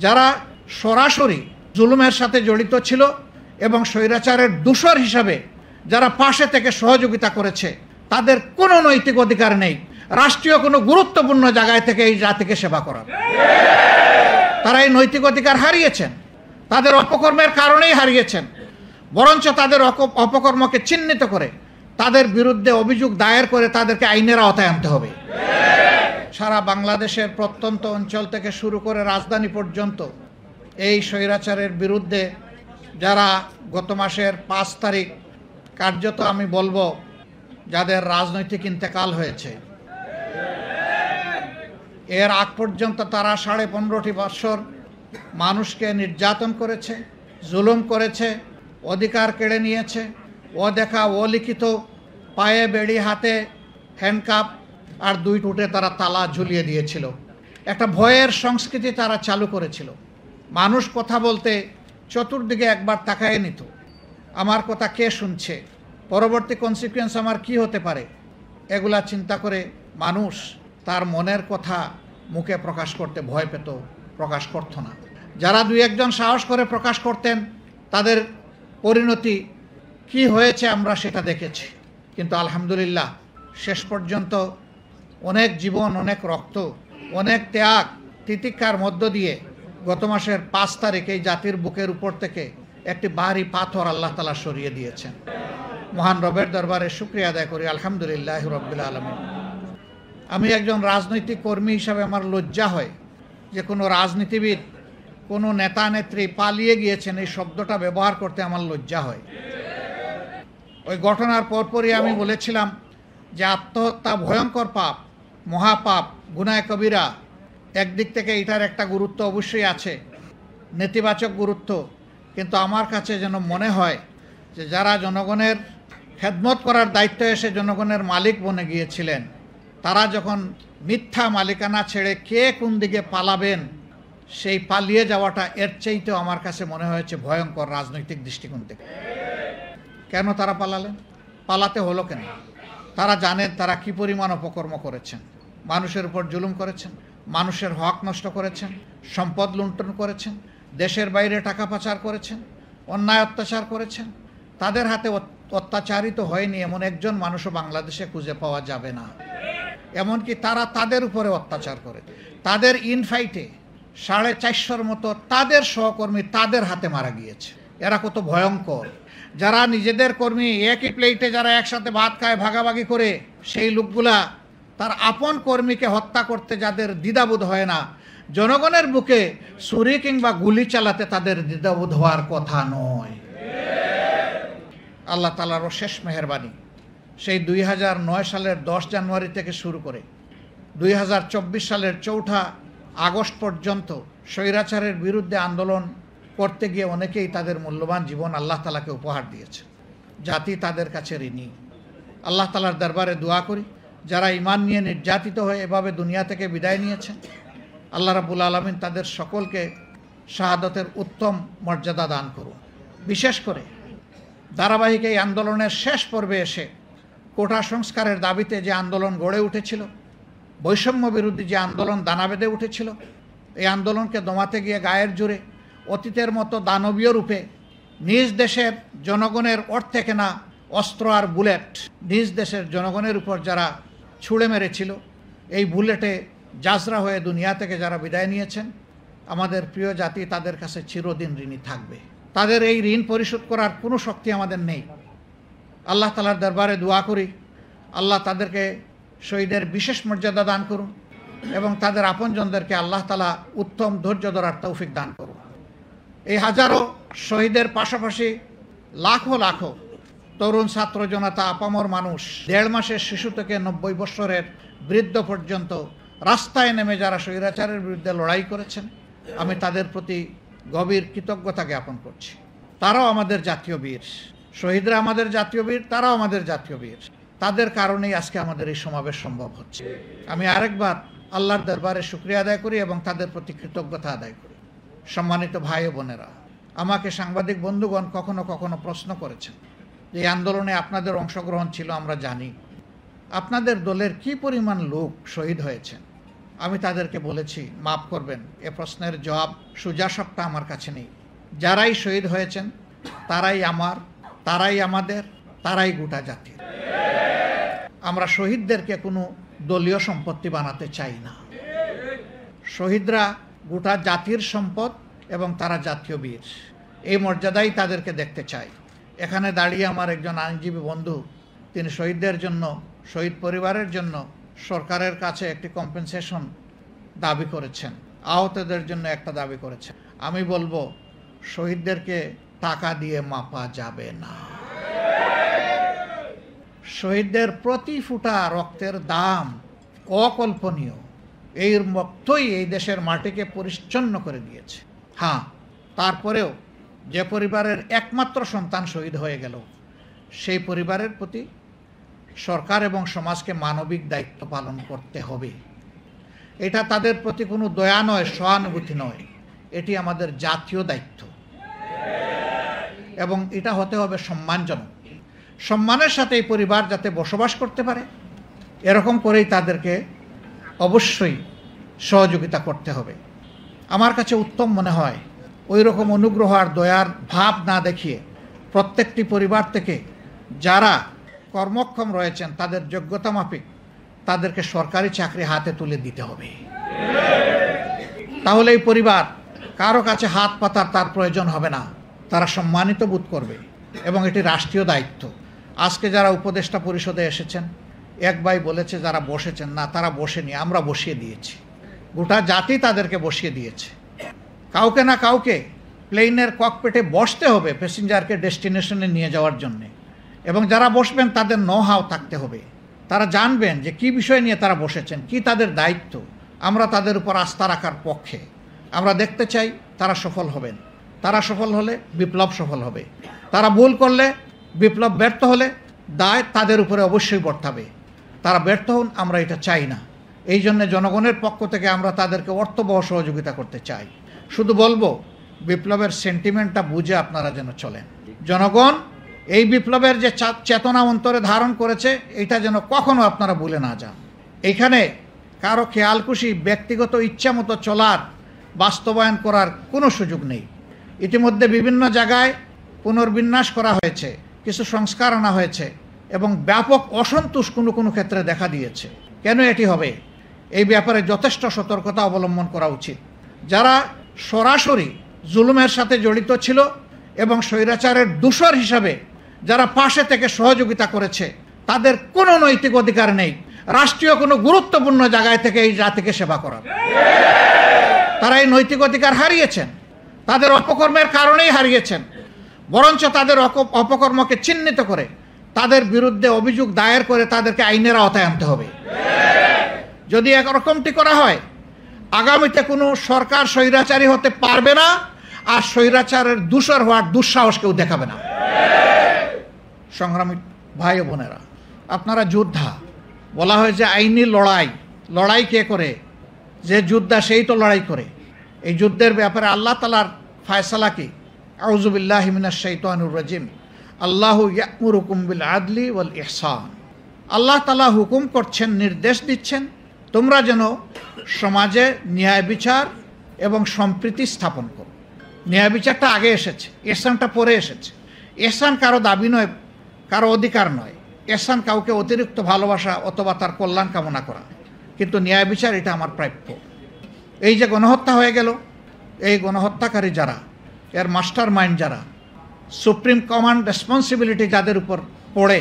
যারা সরাসরি জুলুমের সাথে জড়িত ছিল এবং স্বৈরাচারের দূষর হিসাবে যারা পাশে থেকে সহযোগিতা করেছে, তাদের কোনো নৈতিক অধিকার নেই রাষ্ট্রীয় কোনো গুরুত্বপূর্ণ জায়গায় থেকে এই জাতিকে সেবা করার। তারা এই নৈতিক অধিকার হারিয়েছেন, তাদের অপকর্মের কারণেই হারিয়েছেন। বরঞ্চ তাদের অপকর্মকে চিহ্নিত করে তাদের বিরুদ্ধে অভিযোগ দায়ের করে তাদেরকে আইনের আওতায় আনতে হবে। সারা বাংলাদেশের প্রত্যন্ত অঞ্চল থেকে শুরু করে রাজধানী পর্যন্ত এই স্বৈরাচারের বিরুদ্ধে যারা গত মাসের ৫ তারিখ কার্যত আমি বলবো যাদের রাজনৈতিক ইন্তেকাল হয়েছে, এর আগ পর্যন্ত তারা ১৫.৫ বছর মানুষকে নির্যাতন করেছে, জুলুম করেছে, অধিকার কেড়ে নিয়েছে। ও দেখা ও লিখিত পায়ে বেড়ি, হাতে হ্যান্ডকাপ আর ২ টুটে তারা তালা ঝুলিয়ে দিয়েছিল। একটা ভয়ের সংস্কৃতি তারা চালু করেছিল। মানুষ কথা বলতে চতুর্দিকে একবার তাকায় নিত, আমার কথা কে শুনছে, পরবর্তী কনসিকুয়েন্স আমার কি হতে পারে, এগুলা চিন্তা করে মানুষ তার মনের কথা মুখে প্রকাশ করতে ভয় পেত, প্রকাশ করত না। যারা ২-১ জন সাহস করে প্রকাশ করতেন তাদের পরিণতি কি হয়েছে আমরা সেটা দেখেছি। কিন্তু আলহামদুলিল্লাহ শেষ পর্যন্ত অনেক জীবন, অনেক রক্ত, অনেক ত্যাগ তিতিক্ষার মধ্য দিয়ে গত মাসের ৫ তারিখ এই জাতির বুকের উপর থেকে একটি ভারী পাথর আল্লাহ তাআলা সরিয়ে দিয়েছেন। মহান রবের দরবারে শুকরিয়া আদায় করি, আলহামদুলিল্লাহ রাব্বিল আলামিন। আমি একজন রাজনৈতিক কর্মী হিসাবে আমার লজ্জা হয় যে কোনো রাজনীতিবিদ, কোনো নেতা নেত্রী পালিয়ে গিয়েছেন এই শব্দটা ব্যবহার করতে আমার লজ্জা হয়। ওই ঘটনার পরপরই আমি বলেছিলাম যে আত্মহত্যা ভয়ঙ্কর পাপ, মহাপাপ, গুনাহ কবিরা। একদিক থেকে এটার একটা গুরুত্ব অবশ্যই আছে, নেতিবাচক গুরুত্ব, কিন্তু আমার কাছে যেন মনে হয় যে যারা জনগণের খেদমত করার দায়িত্ব এসে জনগণের মালিক বনে গিয়েছিলেন, তারা যখন মিথ্যা মালিকানা ছেড়ে কে কোন দিকে পালাবেন, সেই পালিয়ে যাওয়াটা এর চাইতেও আমার কাছে মনে হয়েছে ভয়ঙ্কর রাজনৈতিক দৃষ্টিকোণ থেকে। কেন তারা পালালেন? পালাতে হলো কেন? তারা জানেন তারা কি পরিমাণ অপকর্ম করেছেন, মানুষের উপর জুলুম করেছেন, মানুষের হক নষ্ট করেছেন, সম্পদ লুণ্ঠন করেছেন, দেশের বাইরে টাকা পাচার করেছেন, অন্যায় অত্যাচার করেছেন। তাদের হাতে অত্যাচারিত হয়নি এমন একজন মানুষও বাংলাদেশে খুঁজে পাওয়া যাবে না। এমনকি তারা তাদের উপরে অত্যাচার করে, তাদের ইনফাইটে 450-র মতো তাদের সহকর্মী তাদের হাতে মারা গিয়েছে। এরা কত ভয়ঙ্কর! যারা নিজেদের কর্মী, একই প্লেটে যারা একসাথে ভাত খায় ভাগাভাগি করে, সেই লোকগুলা তার আপন কর্মীকে হত্যা করতে যাদের দ্বিধাবোধ হয় না, জনগণের বুকে ছুরি কিংবা গুলি চালাতে তাদের দ্বিধাবোধ হওয়ার কথা নয়। আল্লাহ তাআলার শেষ মেহেরবানি, সেই 2009 সালের 10 জানুয়ারি থেকে শুরু করে 2024 সালের 4 আগস্ট পর্যন্ত স্বৈরাচারের বিরুদ্ধে আন্দোলন করতে গিয়ে অনেকেই তাদের মূল্যবান জীবন আল্লাহ তাআলাকে উপহার দিয়েছে। জাতি তাদের কাছে ঋণী। আল্লাহ তাআলার দরবারে দোয়া করি যারা ঈমান নিয়ে নির্যাতিত হয়ে এভাবে দুনিয়া থেকে বিদায় নিয়েছেন, আল্লাহ রাব্বুল আলামিন তাদের সকলকে শাহাদাতের উত্তম মর্যাদা দান করুন। বিশেষ করে ধারাবাহিক এই আন্দোলনের শেষ পর্বে এসে কোটা সংস্কারের দাবিতে যে আন্দোলন গড়ে উঠেছিল, বৈষম্য বিরোধী যে আন্দোলন দানা বেঁধে উঠেছিল, এই আন্দোলনকে দমাতে গিয়ে গায়ের জোরে অতীতের মতো দানবীয় রূপে নিজ দেশের জনগণের অর্থে কেনা অস্ত্র আর বুলেট নিজ দেশের জনগণের উপর যারা ছুঁড়ে মেরেছিল, এই বুলেটে জাজরা হয়ে দুনিয়া থেকে যারা বিদায় নিয়েছেন, আমাদের প্রিয় জাতি তাদের কাছে চিরদিন ঋণী থাকবে। তাদের এই ঋণ পরিশোধ করার কোনো শক্তি আমাদের নেই। আল্লাহ তাআলার দরবারে দোয়া করি আল্লাহ তাদেরকে শহীদের বিশেষ মর্যাদা দান করুন এবং তাদের আপনজনদেরকে আল্লাহ তাআলা উত্তম ধৈর্য ধরার তৌফিক দান করুন। এই হাজারো শহীদের পাশাপাশি লাখো লাখো তরুণ ছাত্র জনতা, আপামর মানুষ, 1.5 মাসের শিশু থেকে 90 বছরের বৃদ্ধ পর্যন্ত রাস্তায় নেমে যারা স্বৈরাচারের বিরুদ্ধে লড়াই করেছেন, আমি তাদের প্রতি গভীর কৃতজ্ঞতা জ্ঞাপন করছি। তারাও আমাদের জাতীয় বীর। শহীদরা আমাদের জাতীয় বীর, তারাও আমাদের জাতীয় বীর। তাদের কারণেই আজকে আমাদের এই সমাবেশ সম্ভব হচ্ছে। আমি আরেকবার আল্লাহর দরবারে শুকরিয়া আদায় করি এবং তাদের প্রতি কৃতজ্ঞতা আদায় করি। সম্মানিত ভাই ও বোনেরা, আমাকে সাংবাদিক বন্ধুগণ কখনো কখনো প্রশ্ন করেছেন যে এই আন্দোলনে আপনাদের অংশগ্রহণ ছিল, আমরা জানি। আপনাদের দলের কি পরিমাণ লোক শহীদ হয়েছেন আমি তাদেরকে বলেছি, মাফ করবেন, এ প্রশ্নের জবাব সোজাসাপটা আমার কাছে নেই। যারাই শহীদ হয়েছেন তারাই আমার, তারাই আমাদের, তারাই গোটা জাতির। আমরা শহীদদেরকে কোনো দলীয় সম্পত্তি বানাতে চাই না। শহীদরা গোটা জাতির সম্পদ এবং তারা জাতীয় বীর, এই মর্যাদাই তাদেরকে দেখতে চাই। এখানে দাঁড়িয়ে আমার একজন আইনজীবী বন্ধু, তিনি শহীদদের জন্য, শহীদ পরিবারের জন্য সরকারের কাছে একটি কম্পেনসেশন দাবি করেছেন, আহতদের জন্য একটা দাবি করেছেন। আমি বলবো, শহীদদেরকে টাকা দিয়ে মাপা যাবে না। শহীদদের প্রতি ফোঁটা রক্তের দাম অকল্পনীয়। এই রক্তই এই দেশের মাটিকে পরিচ্ছন্ন করে দিয়েছে। হ্যাঁ, তারপরেও যে পরিবারের একমাত্র সন্তান শহীদ হয়ে গেল, সেই পরিবারের প্রতি সরকার এবং সমাজকে মানবিক দায়িত্ব পালন করতে হবে। এটা তাদের প্রতি কোনো দয়া নয়, সহানুভূতি নয়, এটি আমাদের জাতীয় দায়িত্ব এবং এটা হতে হবে সম্মানজনক। সম্মানের সাথে এই পরিবার যাতে বসবাস করতে পারে, এরকম করেই তাদেরকে অবশ্যই সহযোগিতা করতে হবে। আমার কাছে উত্তম মনে হয় ওই রকম অনুগ্রহ আর দয়ার ভাব না দেখিয়ে প্রত্যেকটি পরিবার থেকে যারা কর্মক্ষম রয়েছেন তাদের যোগ্যতা মাফিক তাদেরকে সরকারি চাকরি হাতে তুলে দিতে হবে। তাহলে এই পরিবার কারো কাছে হাত পাতার তার প্রয়োজন হবে না, তারা সম্মানিত বোধ করবে এবং এটি রাষ্ট্রীয় দায়িত্ব। আজকে যারা উপদেষ্টা পরিষদে এসেছেন, এক ভাই বলেছে যারা বসেছেন, না তারা বসেনি, আমরা বসিয়ে দিয়েছি। গোটা জাতি তাদেরকে বসিয়ে দিয়েছে। কাউকে না কাউকে প্লেনের ককপিটে বসতে হবে প্যাসেঞ্জারকে ডেস্টিনেশনে নিয়ে যাওয়ার জন্যে, এবং যারা বসবেন তাদের নো হাও থাকতে হবে। তারা জানবেন যে কী বিষয় নিয়ে তারা বসেছেন, কি তাদের দায়িত্ব। আমরা তাদের উপর আস্থা রাখার পক্ষে। আমরা দেখতে চাই তারা সফল হবেন। তারা সফল হলে বিপ্লব সফল হবে। তারা ভুল করলে, বিপ্লব ব্যর্থ হলে দায় তাদের উপরে অবশ্যই বর্তাবে। তারা ব্যর্থ হন, আমরা এটা চাই না। এই জন্য জনগণের পক্ষ থেকে আমরা তাদেরকে অর্থবহ সহযোগিতা করতে চাই। শুধু বলবো, বিপ্লবের সেন্টিমেন্টটা বুঝে আপনারা যেন চলেন। জনগণ এই বিপ্লবের যে চেতনা অন্তরে ধারণ করেছে, এটা যেন কখনো আপনারা ভুলে না যান। এখানে কারো খেয়ালখুশি ব্যক্তিগত ইচ্ছা মতো চলার, বাস্তবায়ন করার কোনো সুযোগ নেই। ইতিমধ্যে বিভিন্ন জায়গায় পুনর্বিন্যাস করা হয়েছে, কিছু সংস্কার আনা হয়েছে এবং ব্যাপক অসন্তোষ কোনো কোনো ক্ষেত্রে দেখা দিয়েছে। কেন এটি হবে? এই ব্যাপারে যথেষ্ট সতর্কতা অবলম্বন করা উচিত। যারা সরাসরি জুলুমের সাথে জড়িত ছিল এবং স্বৈরাচারের দূষর হিসাবে যারা পাশে থেকে সহযোগিতা করেছে, তাদের কোনো নৈতিক অধিকার নেই রাষ্ট্রীয় কোনো গুরুত্বপূর্ণ জায়গায় থেকে এই জাতিকে সেবা করার। তারা এই নৈতিক অধিকার হারিয়েছেন, তাদের অপকর্মের কারণেই হারিয়েছেন। বরঞ্চ তাদের অপকর্মকে চিহ্নিত করে তাদের বিরুদ্ধে অভিযোগ দায়ের করে তাদেরকে আইনের আওতায় আনতে হবে। যদি একরকমটি করা হয়, আগামীতে কোনো সরকার স্বৈরাচারী হতে পারবে না, আর স্বৈরাচারের দূষর হওয়ার দুঃসাহস কেউ দেখাবে না। সংগ্রামী ভাই ও বোনেরা, আপনারা যোদ্ধা। বলা হয় যে আইনি লড়াই কে করে? যে যোদ্ধা সেই তো লড়াই করে। এই যুদ্ধের ব্যাপারে আল্লাহ তাআলার ফায়সালা কি? আউযু বিল্লাহি মিনাশ শাইতানির রাজিম। আল্লাহু ইয়া'মুরুকুম বিল আদলি ওয়াল ইহসান। আল্লাহ তাআলা হুকুম করছেন, নির্দেশ দিচ্ছেন, তোমরা যেন সমাজে ন্যায় বিচার এবং সম্প্রীতি স্থাপন করো। ন্যায় বিচারটা আগে এসেছে, ইহসানটা পরে এসেছে। ইহসান কারো দাবি নয়, কারো অধিকার নয়। ইহসান কাউকে অতিরিক্ত ভালোবাসা অথবা তার কল্যাণ কামনা করা। কিন্তু ন্যায় বিচার এটা আমার প্রাপ্য। এই যে গণহত্যা হয়ে গেল, এই গণহত্যাকারী যারা, এর মাস্টার মাইন্ড যারা, সুপ্রিম কমান্ড রেসপন্সিবিলিটি যাদের উপর পড়ে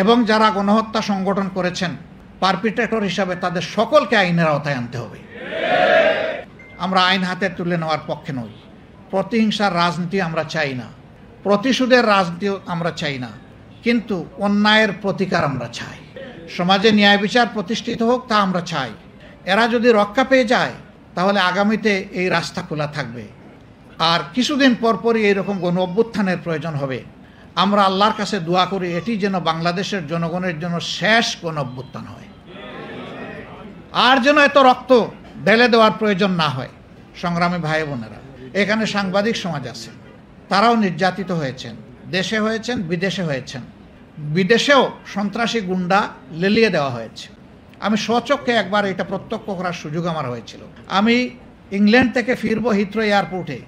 এবং যারা গণহত্যা সংগঠন করেছেন পারপিট্রেটর হিসাবে, তাদের সকলকে আইনের আওতায় আনতে হবে। আমরা আইন হাতে তুলে নেওয়ার পক্ষে নই। প্রতিহিংসার রাজনীতি আমরা চাই না, প্রতিশোধের রাজনীতি আমরা চাই না, কিন্তু অন্যায়ের প্রতিকার আমরা চাই। সমাজে ন্যায় বিচার প্রতিষ্ঠিত হোক, তা আমরা চাই। এরা যদি রক্ষা পেয়ে যায়, তাহলে আগামীতে এই রাস্তা খোলা থাকবে। আর কিছুদিন পরপরই এইরকম গণ অভ্যুত্থানের প্রয়োজন হবে। আমরা আল্লাহর কাছে দোয়া করি এটি যেন বাংলাদেশের জনগণের জন্য শেষ গণ অভ্যুত্থান হয়, আর যেন এত রক্ত ঢেলে দেওয়ার প্রয়োজন না হয়। সংগ্রামী ভাই বোনেরা, এখানে সাংবাদিক সমাজ আছে, তারাও নির্যাতিত হয়েছেন, দেশে হয়েছেন, বিদেশে হয়েছেন। বিদেশেও সন্ত্রাসী গুন্ডা লেলিয়ে দেওয়া হয়েছে। আমি স্বচক্ষে একবার এটা প্রত্যক্ষ করার সুযোগ আমার হয়েছিল। আমি ইংল্যান্ড থেকে ফিরবো হিথ্রো এয়ারপোর্টে,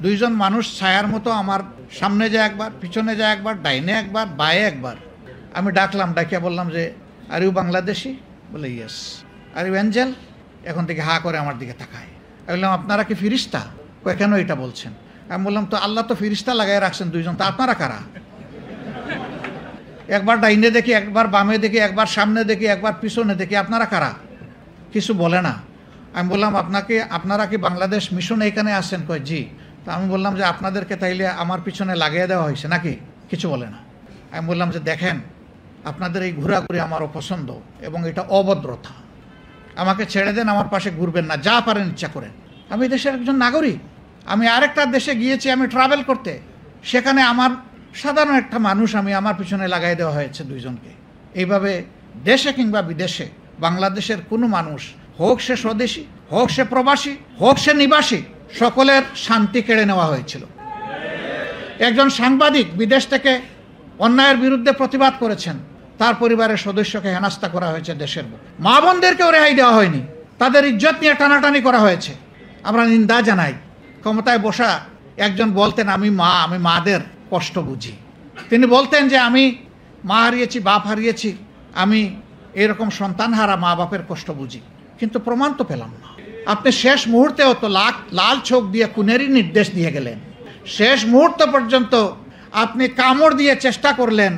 দুইজন মানুষ ছায়ার মতো আমার সামনে যায় একবার, পিছনে যায় একবার, ডাইনে একবার, বায়ে একবার। আমি ডাকলাম, ডাকিয়া বললাম যে আর ইউ বাংলাদেশি? বলে ইয়েস। Are you Angel? এখন থেকে হা করে আমার দিকে তাকায়। আমি বললাম আপনারা কি ফিরিস্তা? কেন এটা বলছেন? আমি বললাম তো আল্লাহ তো ফিরিস্তা লাগাই রাখছেন দুইজন, তা আপনারা কারা? একবার ডাইনে দেখি, একবার বামে দেখি, একবার সামনে দেখি, একবার পিছনে দেখি, আপনারা কারা? কিছু বলে না। আমি বললাম আপনারা কি বাংলাদেশ মিশন এইখানে আসেন? কয় জি। তা আমি বললাম যে আপনাদেরকে তাইলে আমার পিছনে লাগিয়ে দেওয়া হয়েছে নাকি? কিছু বলে না। আমি বললাম যে দেখেন, আপনাদের এই ঘোরাঘুরি আমার অপছন্দ এবং এটা অভদ্রতা। আমাকে ছেড়ে দেন, আমার পাশে ঘুরবেন না, যা পারেন ইচ্ছা করেন। আমি দেশের একজন নাগরিক। আমি আরেকটা দেশে গিয়েছি আমি ট্রাভেল করতে, সেখানে আমার সাধারণ একটা মানুষ আমার পিছনে লাগাই দেওয়া হয়েছে দুইজনকে। এইভাবে দেশে কিংবা বিদেশে বাংলাদেশের কোনো মানুষ, হোক সে স্বদেশী, হোক সে প্রবাসী, হোক সে নিবাসী, সকলের শান্তি কেড়ে নেওয়া হয়েছিল। একজন সাংবাদিক বিদেশ থেকে অন্যায়ের বিরুদ্ধে প্রতিবাদ করেছেন, তার পরিবারের সদস্যকে হেনস্থা করা হয়েছে দেশের বুকে। মা বোনদেরকেও রেহাই দেওয়া হয়নি, তাদের ইজ্জত নিয়ে টানাটানি করা হয়েছে। আমরা নিন্দা জানাই। ক্ষমতায় বসা একজন বলতেন আমি মাদের কষ্ট বুঝি। তিনি বলতেন যে আমি মা হারিয়েছি, বাপ হারিয়েছি, আমি এরকম সন্তান হারা মা বাপের কষ্ট বুঝি, কিন্তু প্রমাণ তো পেলাম না। আপনি শেষ মুহূর্তেও তো লাল চোখ দিয়ে খুনেরই নির্দেশ দিয়ে গেলেন। শেষ মুহূর্ত পর্যন্ত আপনি কামড় দিয়ে চেষ্টা করলেন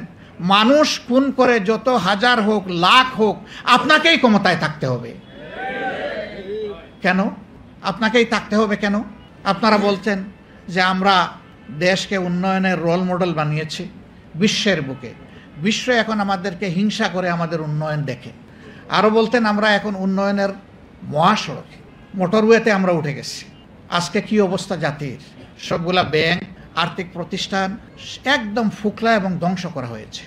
মানুষ খুন করে যত হাজার হোক, লাখ হোক, আপনাকেই ক্ষমতায় থাকতে হবে। কেন আপনাকেই থাকতে হবে? কেন? আপনারা বলছেন যে আমরা দেশকে উন্নয়নের রোল মডেল বানিয়েছি বিশ্বের বুকে, বিশ্ব এখন আমাদেরকে হিংসা করে আমাদের উন্নয়ন দেখে। আরও বলতেন আমরা এখন উন্নয়নের মহাসড়কে, মোটরওয়েতে আমরা উঠে গেছি। আজকে কি অবস্থা জাতির? সবগুলা ব্যাংক, আর্থিক প্রতিষ্ঠান একদম ফুকলা এবং ধ্বংস করা হয়েছে।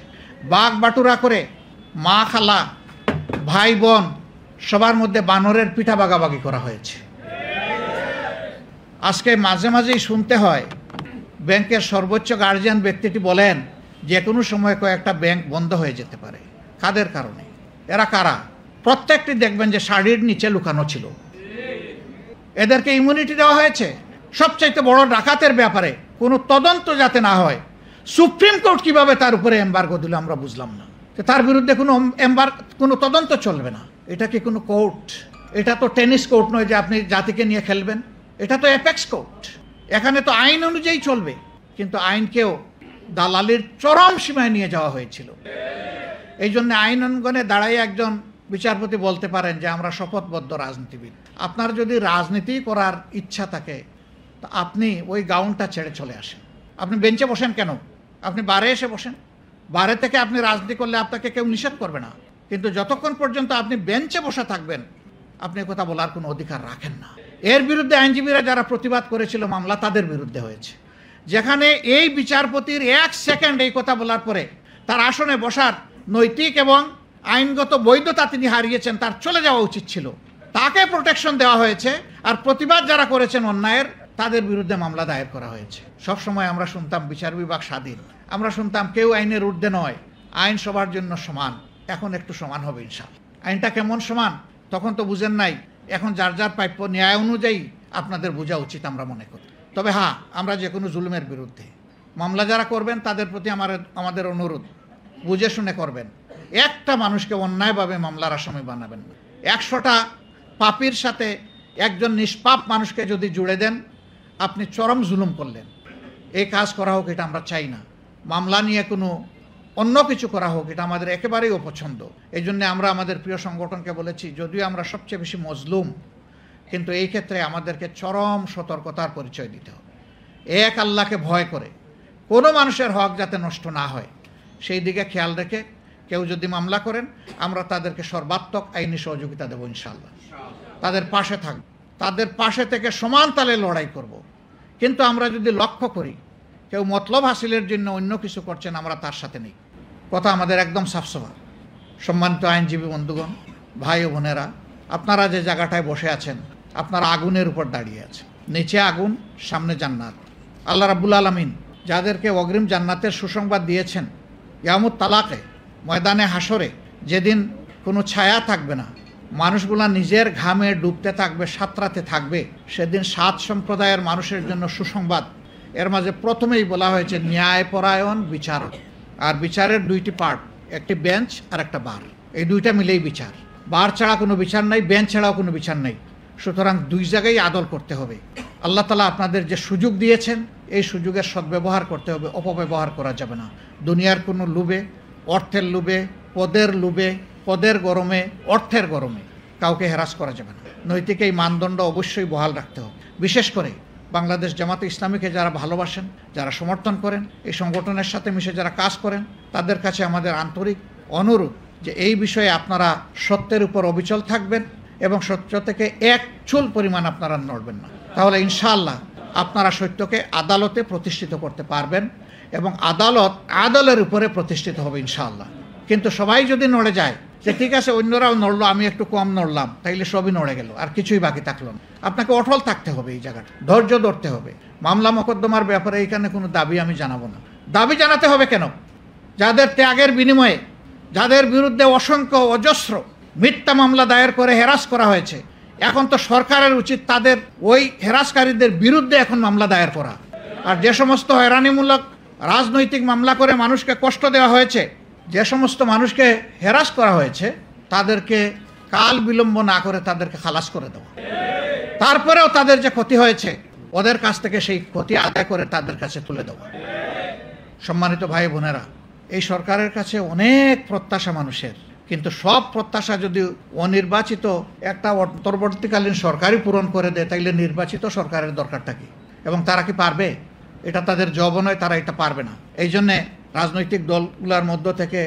বাঘ বাটুরা করে মা খালা ভাই বোন সবার মধ্যে বানরের পিঠা বাগাবাগি করা হয়েছে। আজকে মাঝে মাঝেই শুনতে হয় ব্যাংকের সর্বোচ্চ গার্জিয়ান ব্যক্তিটি বলেন যে কোনো সময় কয়েকটা ব্যাংক বন্ধ হয়ে যেতে পারে। কাদের কারণে? এরা কারা? প্রত্যেকটি দেখবেন যে শাড়ির নিচে লুকানো ছিল। এদেরকে ইমিউনিটি দেওয়া হয়েছে। সবচাইতে বড় ডাকাতের ব্যাপারে কোনো তদন্ত যাতে না হয়, সুপ্রিম কোর্ট কিভাবে তার উপরে এম্বার্গো দিল আমরা বুঝলাম না। তার বিরুদ্ধে কোনো তদন্ত চলবে না। এটা কি কোনো কোর্ট? এটা তো টেনিস কোর্ট নয় যে আপনি জাতিকে নিয়ে খেলবেন। এটা তো অ্যাপেক্স কোর্ট। এখানে তো আইন অনুযায়ী চলবে, কিন্তু আইনকেও দালালির চরম সীমায় নিয়ে যাওয়া হয়েছিল। এই জন্য আইন অঙ্গনে দাঁড়াই একজন বিচারপতি বলতে পারেন যে আমরা শপথবদ্ধ রাজনীতিবিদ। আপনার যদি রাজনীতি করার ইচ্ছা থাকে তো আপনি ওই গাউনটা ছেড়ে চলে আসেন। আপনি বেঞ্চে বসেন কেন? আপনি বারে এসে বসেন। বারে থেকে আপনি রাজনীতি করলে আপনাকে কেউ নিষেধ করবে না, কিন্তু যতক্ষণ পর্যন্ত আপনি বেঞ্চে বসে থাকবেন আপনি কথা বলার কোনো অধিকার রাখেন না। এর বিরুদ্ধে আইনজীবীরা যারা প্রতিবাদ করেছিল মামলা তাদের বিরুদ্ধে হয়েছে। যেখানে এই বিচারপতির 1 সেকেন্ড এই কথা বলার পরে তার আসনে বসার নৈতিক এবং আইনগত বৈধতা তিনি হারিয়েছেন, তার চলে যাওয়া উচিত ছিল। তাকে প্রোটেকশন দেওয়া হয়েছে, আর প্রতিবাদ যারা করেছেন অন্যায়ের তাদের বিরুদ্ধে মামলা দায়ের করা হয়েছে। সবসময় আমরা শুনতাম বিচার বিভাগ স্বাধীন, আমরা শুনতাম কেউ আইনের ঊর্ধ্বে নয়, আইন সবার জন্য সমান। এখন একটু সমান হবে ইনশাআল্লাহ। আইনটা কেমন সমান তখন তো বুঝেন নাই, এখন যার যার প্রাপ্য ন্যায় অনুযায়ী আপনাদের বোঝা উচিত আমরা মনে করি। তবে হ্যাঁ, আমরা যে কোনো জুলুমের বিরুদ্ধে মামলা যারা করবেন তাদের প্রতি আমাদের অনুরোধ, বুঝে শুনে করবেন। একটা মানুষকে অন্যায়ভাবে মামলার আসামি বানাবেন না। 100টা পাপীর সাথে একজন নিষ্পাপ মানুষকে যদি জুড়ে দেন আপনি চরম জুলুম করলেন। এই কাজ করা হোক এটা আমরা চাই না। মামলা নিয়ে কোনো অন্য কিছু করা হোক এটা আমাদের একেবারেই অপছন্দ। এই জন্য আমরা আমাদের প্রিয় সংগঠনকে বলেছি, যদিও আমরা সবচেয়ে বেশি মজলুম, কিন্তু এই ক্ষেত্রে আমাদেরকে চরম সতর্কতার পরিচয় দিতে হবে। এক আল্লাহকে ভয় করে কোনো মানুষের হক যাতে নষ্ট না হয় সেই দিকে খেয়াল রেখে কেউ যদি মামলা করেন আমরা তাদেরকে সর্বাত্মক আইনি সহযোগিতা দেবো ইনশাআল্লাহ। তাদের পাশে থাকব, তাদের পাশে থেকে সমান তালে লড়াই করব। কিন্তু আমরা যদি লক্ষ্য করি কেউ মতলব হাসিলের জন্য অন্য কিছু করছেন, আমরা তার সাথে নেই। কথা আমাদের একদম সাফসফা। সম্মানিত আইনজীবী বন্ধুগণ, ভাই ও বোনেরা, আপনারা যে জায়গাটায় বসে আছেন আপনারা আগুনের উপর দাঁড়িয়ে আছেন। নিচে আগুন, সামনে জান্নাত। আল্লাহ রাব্বুল আলামিন যাদেরকে অগ্রিম জান্নাতের সুসংবাদ দিয়েছেন ইয়ামুত তালাকে, ময়দানে হাসরে, যেদিন কোনো ছায়া থাকবে না, মানুষগুলা নিজের ঘামে ডুবতে থাকবে, সাঁতরাতে থাকবে, সেদিন 7 সম্প্রদায়ের মানুষের জন্য সুসংবাদ। এর মাঝে প্রথমেই বলা হয়েছে ন্যায়পরায়ণ বিচারক। আর বিচারের 2টি পার্ট, একটি বেঞ্চ আর একটা বার। এই 2টা মিলেই বিচার। বার ছাড়া কোনো বিচার নাই, বেঞ্চ ছাড়াও কোনো বিচার নেই। সুতরাং 2 জায়গায় আদল করতে হবে। আল্লাহ তাআলা আপনাদের যে সুযোগ দিয়েছেন, এই সুযোগের সদ্ব্যবহার করতে হবে, অপব্যবহার করা যাবে না। দুনিয়ার কোনো লোভে, অর্থের লোভে, পদের লোভে, পদের গরমে, অর্থের গরমে কাউকে হ্যারাস করা যাবে না। নৈতিক এই মানদণ্ড অবশ্যই বহাল রাখতে হবে। বিশেষ করে বাংলাদেশ জামাতে ইসলামীকে যারা ভালোবাসেন, যারা সমর্থন করেন, এই সংগঠনের সাথে মিশে যারা কাজ করেন, তাদের কাছে আমাদের আন্তরিক অনুরোধ যে এই বিষয়ে আপনারা সত্যের উপর অবিচল থাকবেন এবং সত্য থেকে এক চুল পরিমাণ আপনারা নড়বেন না। তাহলে ইনশাআল্লাহ আপনারা সত্যকে আদালতে প্রতিষ্ঠিত করতে পারবেন এবং আদালত আদলের উপরে প্রতিষ্ঠিত হবে ইনশাআল্লাহ। কিন্তু সবাই যদি নড়ে যায় যে ঠিক আছে অন্যরাও নড়লো, আমি একটু কম নড়লাম, তাইলে সবই নড়ে গেল, আর কিছুই বাকি থাকলো না। আপনাকে অটল থাকতে হবে, এই জায়গাটা ধৈর্য ধরতে হবে। মামলা মোকদ্দমার ব্যাপারে এইখানে কোনো দাবি আমি জানাবো না। দাবি জানাতে হবে কেন? যাদের ত্যাগের বিনিময়ে, যাদের বিরুদ্ধে অসংখ্য অজস্র মিথ্যা মামলা দায়ের করে হেরাস করা হয়েছে, এখন তো সরকারের উচিত তাদের ওই হেরাসকারীদের বিরুদ্ধে এখন মামলা দায়ের করা। আর যে সমস্ত হয়রানিমূলক রাজনৈতিক মামলা করে মানুষকে কষ্ট দেওয়া হয়েছে, যে সমস্ত মানুষকে হেরাস করা হয়েছে, তাদেরকে কাল বিলম্ব না করে তাদেরকে খালাস করে দেওয়া। তারপরেও তাদের যে ক্ষতি হয়েছে, ওদের কাছ থেকে সেই ক্ষতি আদায় করে তাদের কাছে তুলে দেওয়া। সম্মানিত ভাই বোনেরা, এই সরকারের কাছে অনেক প্রত্যাশা মানুষের, কিন্তু সব প্রত্যাশা যদি অনির্বাচিত একটা অন্তর্বর্তীকালীন সরকারই পূরণ করে দেয়, তাইলে নির্বাচিত সরকারের দরকারটা কি? এবং তারা কি পারবে? এটা তাদের জব নয়, তারা এটা পারবে না। এই জন্যে রাজনৈতিক দলগুলোর মধ্য থেকে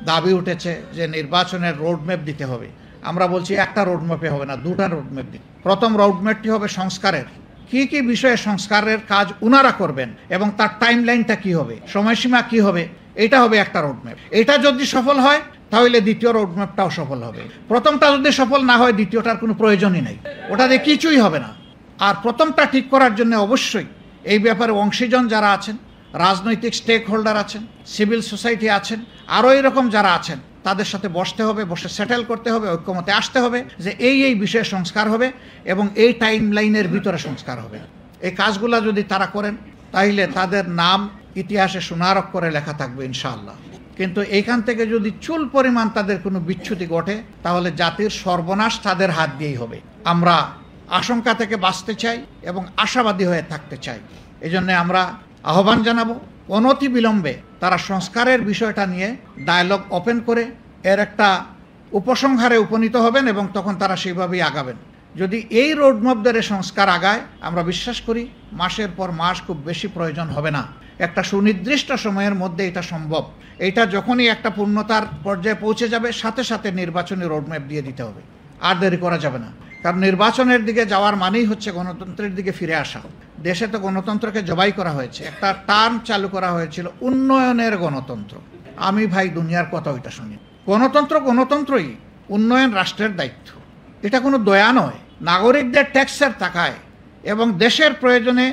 দাবি উঠেছে যে নির্বাচনের রোডম্যাপ দিতে হবে। আমরা বলছি একটা রোডম্যাপে হবে না, 2টা রোডম্যাপ দিন। প্রথম রোডম্যাপটি হবে সংস্কারের, কি কি বিষয়ে সংস্কারের কাজ উনারা করবেন এবং তার টাইমলাইনটা কি হবে, সময়সীমা কি হবে, এটা হবে একটা রোডম্যাপ। এটা যদি সফল হয় তাহলে দ্বিতীয় রোডম্যাপটাও সফল হবে। প্রথমটা যদি সফল না হয়, দ্বিতীয়টার কোনো প্রয়োজনই নেই, ওটা দিয়ে কিছুই হবে না। আর প্রথমটা ঠিক করার জন্য অবশ্যই এই ব্যাপারে অংশীজন যারা আছেন, রাজনৈতিক স্টেক হোল্ডার আছেন, সিভিল সোসাইটি আছেন, আরও এরকম যারা আছেন, তাদের সাথে বসতে হবে, বসে সেটেল করতে হবে, ঐক্যমতে আসতে হবে যে এই বিষয়ে সংস্কার হবে এবং এই টাইম লাইনের ভিতরে সংস্কার হবে। এই কাজগুলো যদি তারা করেন, তাহলে তাদের নাম ইতিহাসে সোনার অক্ষরে লেখা থাকবে ইনশাআল্লাহ। কিন্তু এইখান থেকে যদি চুল পরিমাণ তাদের কোনো বিচ্যুতি ঘটে, তাহলে জাতির সর্বনাশ তাদের হাত দিয়েই হবে। আমরা আশঙ্কা থেকে বাঁচতে চাই এবং আশাবাদী হয়ে থাকতে চাই। এই জন্যে আমরা আহ্বান জানাবো, অনতি বিলম্বে তারা সংস্কারের বিষয়টা নিয়ে ডায়ালগ ওপেন করে এর একটা উপসংহারে উপনীত হবেন এবং তখন তারা সেইভাবেই আগাবেন। যদি এই রোডম্যাপ ধরে সংস্কার আগায়, আমরা বিশ্বাস করি মাসের পর মাস খুব বেশি প্রয়োজন হবে না, একটা সুনির্দিষ্ট সময়ের মধ্যে এটা সম্ভব। এটা যখনই একটা পূর্ণতার পর্যায়ে পৌঁছে যাবে, সাথে সাথে নির্বাচনী রোডম্যাপ দিয়ে দিতে হবে, আর দেরি করা যাবে না। কারণ নির্বাচনের দিকে যাওয়ার মানেই হচ্ছে গণতন্ত্রের দিকে ফিরে আসা। দেশে তো গণতন্ত্রকে জবাই করা হয়েছে, একটা টার্ম চালু করা হয়েছিল উন্নয়নের গণতন্ত্র। আমি ভাই দুনিয়ার কথা ওইটা শুনি। গণতন্ত্রই, উন্নয়ন রাষ্ট্রের দায়িত্ব, এটা কোনো দয়া নয়। নাগরিকদের ট্যাক্সের টাকায় এবং দেশের প্রয়োজনে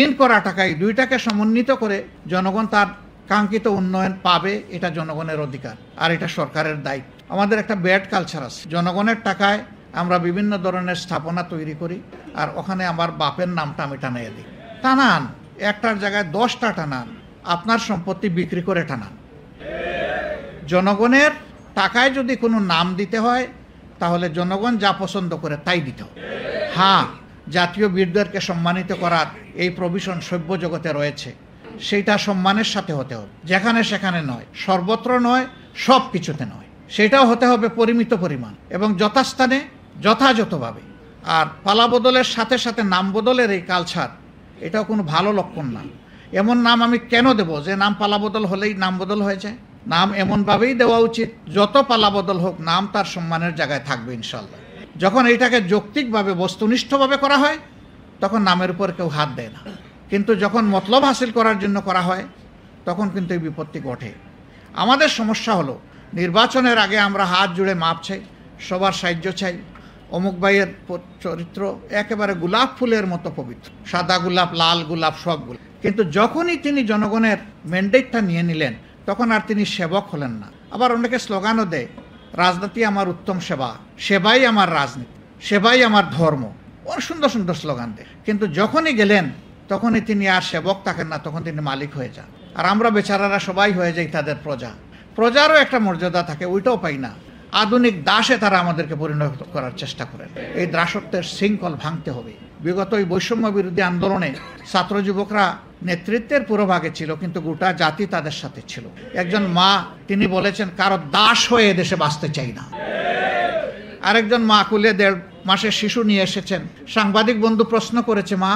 ঋণ করা টাকায়, 2টাকে সমন্বিত করে জনগণ তার কাঙ্ক্ষিত উন্নয়ন পাবে, এটা জনগণের অধিকার আর এটা সরকারের দায়িত্ব। আমাদের একটা ব্যাড কালচার আছে, জনগণের টাকায় আমরা বিভিন্ন ধরনের স্থাপনা তৈরি করি আর ওখানে আমার বাপের নামটা আমি টানাইয়ে দিই। টানান, একটার জায়গায় 10টা টানান, আপনার সম্পত্তি বিক্রি করে টানান। জনগণের টাকায় যদি কোনো নাম দিতে হয়, তাহলে জনগণ যা পছন্দ করে তাই দিতে হবে। হ্যাঁ, জাতীয় বীরদেরকে সম্মানিত করার এই প্রভিশন সভ্য জগতে রয়েছে, সেইটা সম্মানের সাথে হতে হবে, যেখানে সেখানে নয়, সর্বত্র নয়, সব কিছুতে নয়। সেটাও হতে হবে পরিমিত পরিমাণ এবং যথাস্থানে যথাযথভাবে। আর পালা বদলের সাথে সাথে নাম বদলের এই কালচার, এটাও কোনো ভালো লক্ষণ না। এমন নাম আমি কেন দেব যে নাম পালা বদল হলেই নাম বদল হয়ে যায়? নাম এমনভাবেই দেওয়া উচিত, যত পালা বদল হোক নাম তার সম্মানের জায়গায় থাকবে ইনশাল্লাহ। যখন এইটাকে যৌক্তিকভাবে বস্তুনিষ্ঠভাবে করা হয়, তখন নামের উপর কেউ হাত দেয় না। কিন্তু যখন মতলব হাসিল করার জন্য করা হয়, তখন কিন্তু এই বিপত্তি ঘটে। আমাদের সমস্যা হলো, নির্বাচনের আগে আমরা হাত জুড়ে মাপ চাই, সবার সাহায্য চাই। অমুক ভাইয়ের চরিত্র একেবারে গোলাপ ফুলের মতো পবিত্র, সাদা গোলাপ, লাল গোলাপ, সব গোলাপ। কিন্তু যখনই তিনি জনগণের ম্যান্ডেটটা নিয়ে নিলেন, তখন আর তিনি সেবক হলেন না। আবার অনেকে স্লোগানও দেয় রাজনীতি আমার উত্তম সেবা, সেবাই আমার রাজনীতি, সেবাই আমার ধর্ম, অনেক সুন্দর সুন্দর স্লোগান দেয়। কিন্তু যখনই গেলেন তখনই তিনি আর সেবক থাকেন না, তখন তিনি মালিক হয়ে যান। আর আমরা বেচারারা সবাই হয়ে যাই তাদের প্রজা। প্রজারও একটা মর্যাদা থাকে, ওইটাও পাই না। আধুনিক দাসে তারা আমাদেরকে পরিণত করার চেষ্টা করেন। এই দাসত্বের শৃঙ্খল ভাঙতে হবে। বিগত এই বৈষম্য বিরোধী আন্দোলনে ছাত্র যুবকরা নেতৃত্বের পুরোভাগে ছিল, কিন্তু গোটা জাতি তাদের সাথে ছিল। একজন মা তিনি বলেছেন, কারো দাস হয়ে দেশে বাঁচতে চাই না। আরেকজন মা কুলে 1.5 মাসের শিশু নিয়ে এসেছেন। সাংবাদিক বন্ধু প্রশ্ন করেছে, মা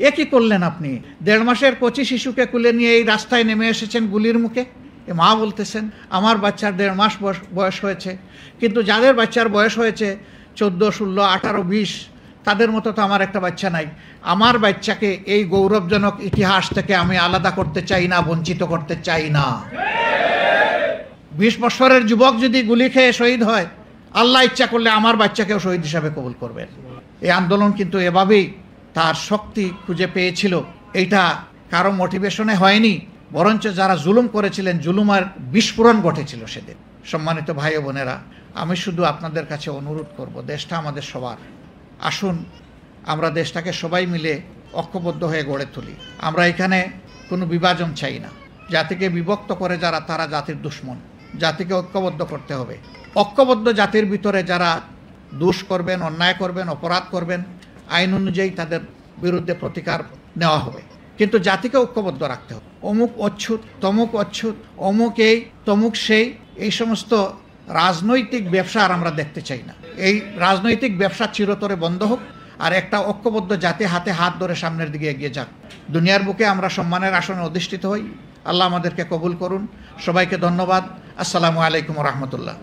এ কি করলেন আপনি? 1.5 মাসের কচি শিশুকে কুলে নিয়ে এই রাস্তায় নেমে এসেছেন গুলির মুখে। এ মা বলতেছেন, আমার বাচ্চার 1.5 মাস বয়স হয়েছে, কিন্তু যাদের বাচ্চার বয়স হয়েছে 14, 16, 18, 20, তাদের মতো তো আমার একটা বাচ্চা নাই। আমার বাচ্চাকে এই গৌরবজনক ইতিহাস থেকে আমি আলাদা করতে চাই না, বঞ্চিত করতে চাই না। 20 বছরের যুবক যদি গুলি খেয়ে শহীদ হয়, আল্লাহ ইচ্ছা করলে আমার বাচ্চাকেও শহীদ হিসাবে কবুল করবেন। এই আন্দোলন কিন্তু এভাবেই তার শক্তি খুঁজে পেয়েছিল। এইটা কারো মোটিভেশনে হয়নি, বরঞ্চ যারা জুলুম করেছিলেন, জুলুমের বিস্ফোরণ ঘটেছিল সেদিন। সম্মানিত ভাই ও বোনেরা, আমি শুধু আপনাদের কাছে অনুরোধ করব, দেশটা আমাদের সবার। আসুন আমরা দেশটাকে সবাই মিলে ঐক্যবদ্ধ হয়ে গড়ে তুলি। আমরা এখানে কোনো বিভাজন চাই না। জাতিকে বিভক্ত করে যারা, তারা জাতির দুশ্মন। জাতিকে ঐক্যবদ্ধ করতে হবে। ঐক্যবদ্ধ জাতির ভিতরে যারা দোষ করবেন, অন্যায় করবেন, অপরাধ করবেন, আইন অনুযায়ী তাদের বিরুদ্ধে প্রতিকার নেওয়া হবে। কিন্তু জাতিকে ঐক্যবদ্ধ রাখতে হবে। অমুক অচ্ছুত, তমুক অচ্ছুত, অমুক এই তমুক সেই, এই সমস্ত রাজনৈতিক ব্যবসা আর আমরা দেখতে চাই না। এই রাজনৈতিক ব্যবসা চিরতরে বন্ধ হোক, আর একটা ঐক্যবদ্ধ জাতি হাতে হাত ধরে সামনের দিকে এগিয়ে যাক। দুনিয়ার বুকে আমরা সম্মানের আসনে অধিষ্ঠিত হই। আল্লাহ আমাদেরকে কবুল করুন। সবাইকে ধন্যবাদ। আসসালামু আলাইকুম ওয়া রাহমাতুল্লাহ।